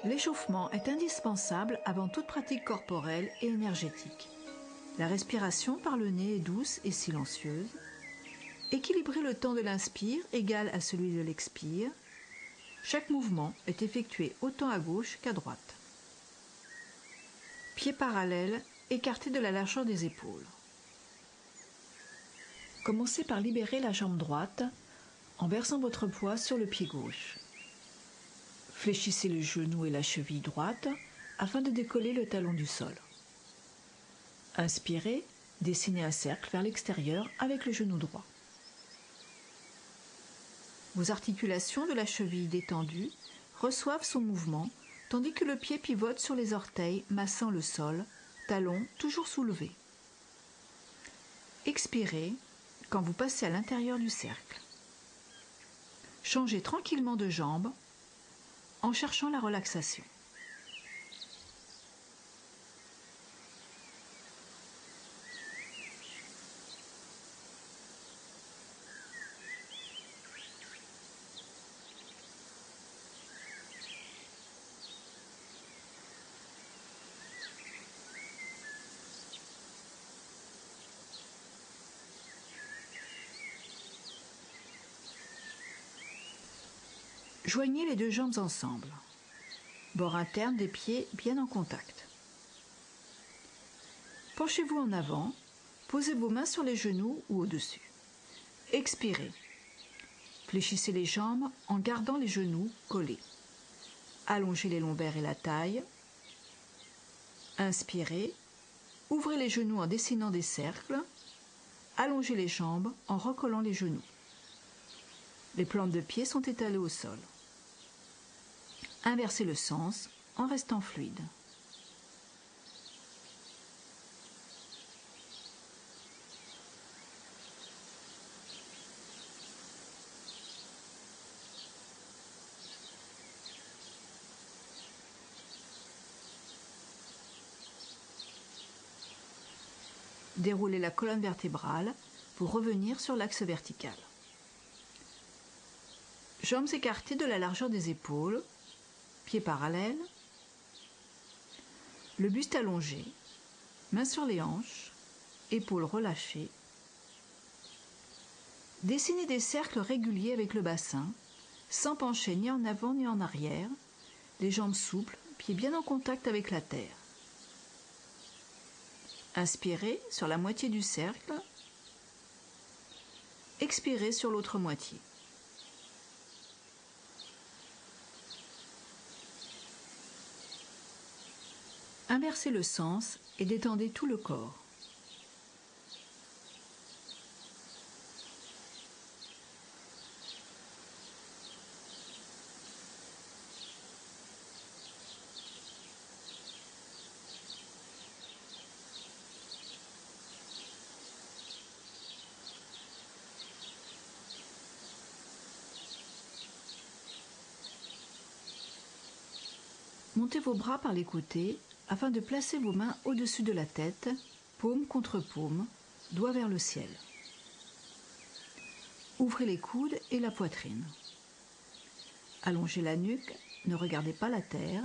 L'échauffement est indispensable avant toute pratique corporelle et énergétique. La respiration par le nez est douce et silencieuse. Équilibrer le temps de l'inspire égal à celui de l'expire. Chaque mouvement est effectué autant à gauche qu'à droite. Pieds parallèles, écartés de la largeur des épaules. Commencez par libérer la jambe droite en versant votre poids sur le pied gauche. Fléchissez le genou et la cheville droite afin de décoller le talon du sol. Inspirez, dessinez un cercle vers l'extérieur avec le genou droit. Vos articulations de la cheville détendues reçoivent son mouvement tandis que le pied pivote sur les orteils massant le sol, talon toujours soulevé. Expirez quand vous passez à l'intérieur du cercle. Changez tranquillement de jambe en cherchant la relaxation. Joignez les deux jambes ensemble. Bord interne des pieds bien en contact. Penchez-vous en avant, posez vos mains sur les genoux ou au-dessus. Expirez. Fléchissez les jambes en gardant les genoux collés. Allongez les lombaires et la taille. Inspirez. Ouvrez les genoux en dessinant des cercles. Allongez les jambes en recollant les genoux. Les plantes de pied sont étalées au sol. Inversez le sens en restant fluide. Déroulez la colonne vertébrale pour revenir sur l'axe vertical. Jambes écartées de la largeur des épaules, pieds parallèles, le buste allongé, mains sur les hanches, épaules relâchées. Dessinez des cercles réguliers avec le bassin, sans pencher ni en avant ni en arrière, les jambes souples, pieds bien en contact avec la terre. Inspirez sur la moitié du cercle, expirez sur l'autre moitié. Inversez le sens et détendez tout le corps. Montez vos bras par les côtés afin de placer vos mains au-dessus de la tête, paume contre paume, doigts vers le ciel. Ouvrez les coudes et la poitrine. Allongez la nuque, ne regardez pas la terre.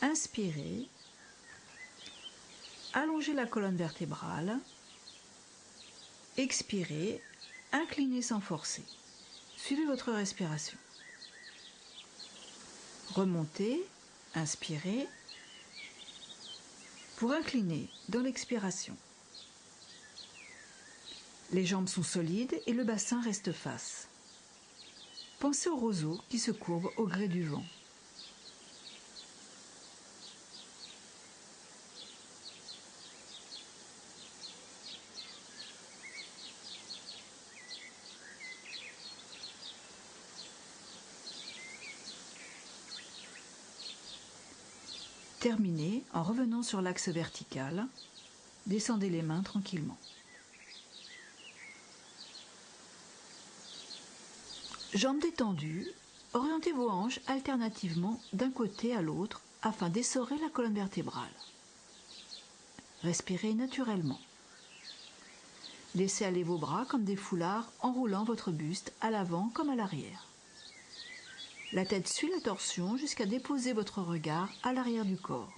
Inspirez. Allongez la colonne vertébrale. Expirez, inclinez sans forcer. Suivez votre respiration. Remontez, inspirez, pour incliner dans l'expiration. Les jambes sont solides et le bassin reste face. Pensez au roseau qui se courbe au gré du vent. Terminez en revenant sur l'axe vertical. Descendez les mains tranquillement. Jambes détendues, orientez vos hanches alternativement d'un côté à l'autre afin d'essorer la colonne vertébrale. Respirez naturellement. Laissez aller vos bras comme des foulards en roulant votre buste à l'avant comme à l'arrière. La tête suit la torsion jusqu'à déposer votre regard à l'arrière du corps.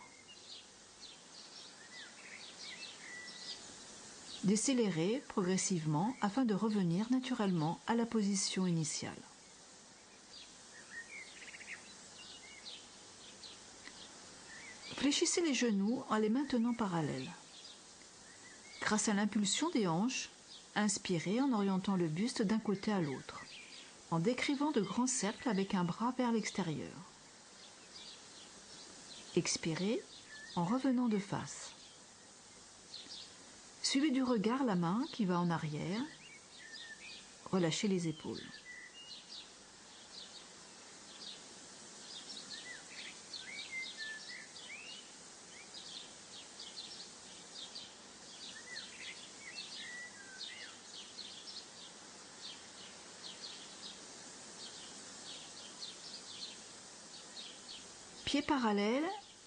Décélérez progressivement afin de revenir naturellement à la position initiale. Fléchissez les genoux en les maintenant parallèles. Grâce à l'impulsion des hanches, inspirez en orientant le buste d'un côté à l'autre, en décrivant de grands cercles avec un bras vers l'extérieur. Expirez en revenant de face. Suivez du regard la main qui va en arrière. Relâchez les épaules. Pieds parallèles,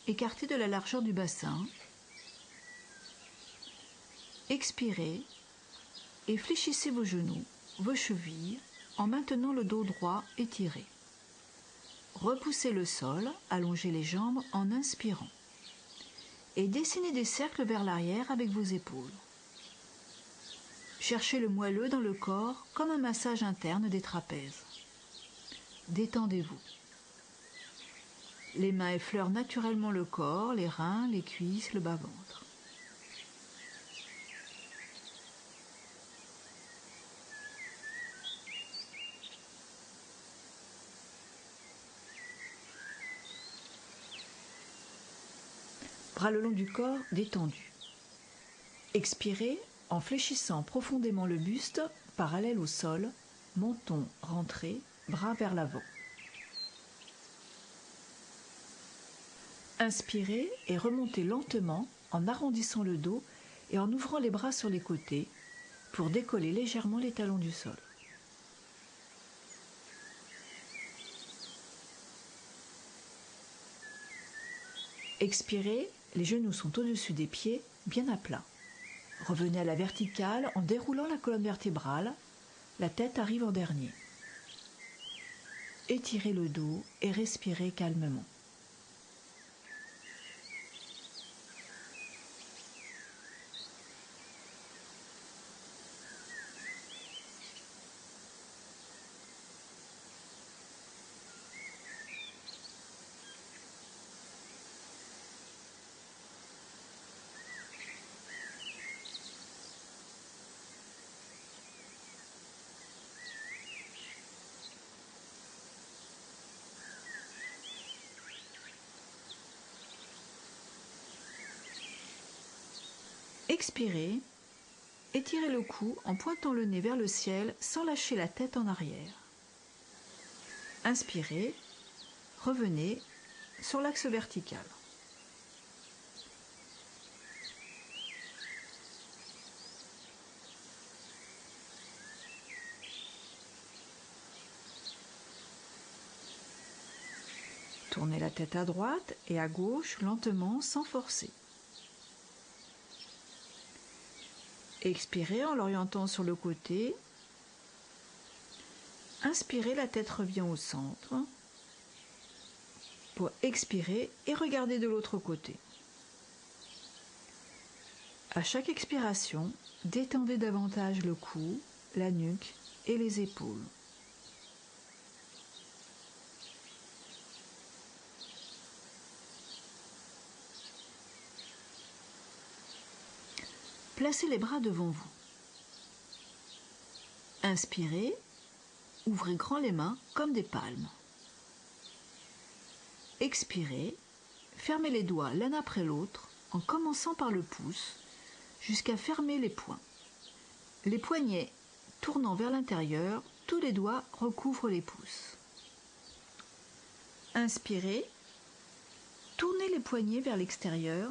écartés de la largeur du bassin. Expirez et fléchissez vos genoux, vos chevilles, en maintenant le dos droit étiré. Repoussez le sol, allongez les jambes en inspirant. Et dessinez des cercles vers l'arrière avec vos épaules. Cherchez le moelleux dans le corps comme un massage interne des trapèzes. Détendez-vous. Les mains effleurent naturellement le corps, les reins, les cuisses, le bas-ventre. Bras le long du corps détendu. Expirez en fléchissant profondément le buste, parallèle au sol, menton rentré, bras vers l'avant. Inspirez et remontez lentement en arrondissant le dos et en ouvrant les bras sur les côtés pour décoller légèrement les talons du sol. Expirez, les genoux sont au-dessus des pieds, bien à plat. Revenez à la verticale en déroulant la colonne vertébrale, la tête arrive en dernier. Étirez le dos et respirez calmement. Expirez, étirez le cou en pointant le nez vers le ciel sans lâcher la tête en arrière. Inspirez, revenez sur l'axe vertical. Tournez la tête à droite et à gauche lentement sans forcer. Expirez en l'orientant sur le côté. Inspirez, la tête revient au centre. Pour expirer et regarder de l'autre côté. À chaque expiration, détendez davantage le cou, la nuque et les épaules. Placez les bras devant vous. Inspirez, ouvrez grand les mains comme des palmes. Expirez, fermez les doigts l'un après l'autre en commençant par le pouce jusqu'à fermer les poings. Les poignets tournant vers l'intérieur, tous les doigts recouvrent les pouces. Inspirez, tournez les poignets vers l'extérieur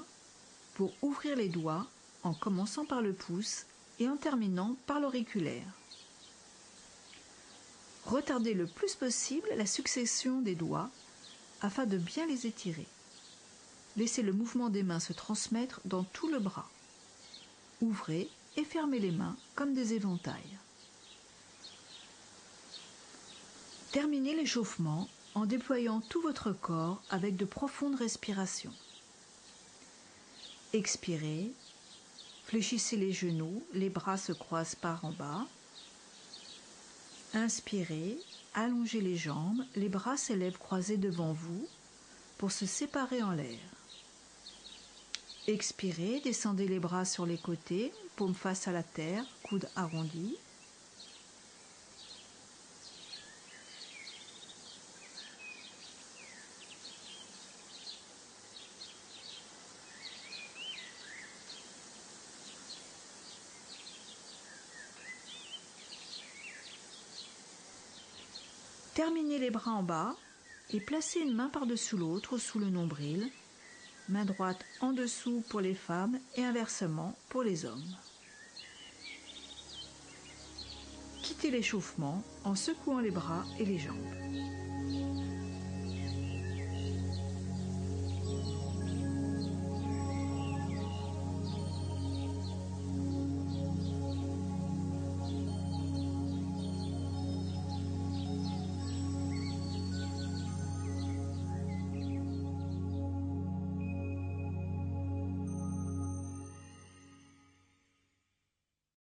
pour ouvrir les doigts en commençant par le pouce et en terminant par l'auriculaire. Retardez le plus possible la succession des doigts afin de bien les étirer. Laissez le mouvement des mains se transmettre dans tout le bras. Ouvrez et fermez les mains comme des éventails. Terminez l'échauffement en déployant tout votre corps avec de profondes respirations. Expirez, fléchissez les genoux, les bras se croisent par en bas. Inspirez, allongez les jambes, les bras s'élèvent croisés devant vous pour se séparer en l'air. Expirez, descendez les bras sur les côtés, paume face à la terre, coudes arrondis. Terminez les bras en bas et placez une main par-dessus l'autre sous le nombril, main droite en dessous pour les femmes et inversement pour les hommes. Quittez l'échauffement en secouant les bras et les jambes.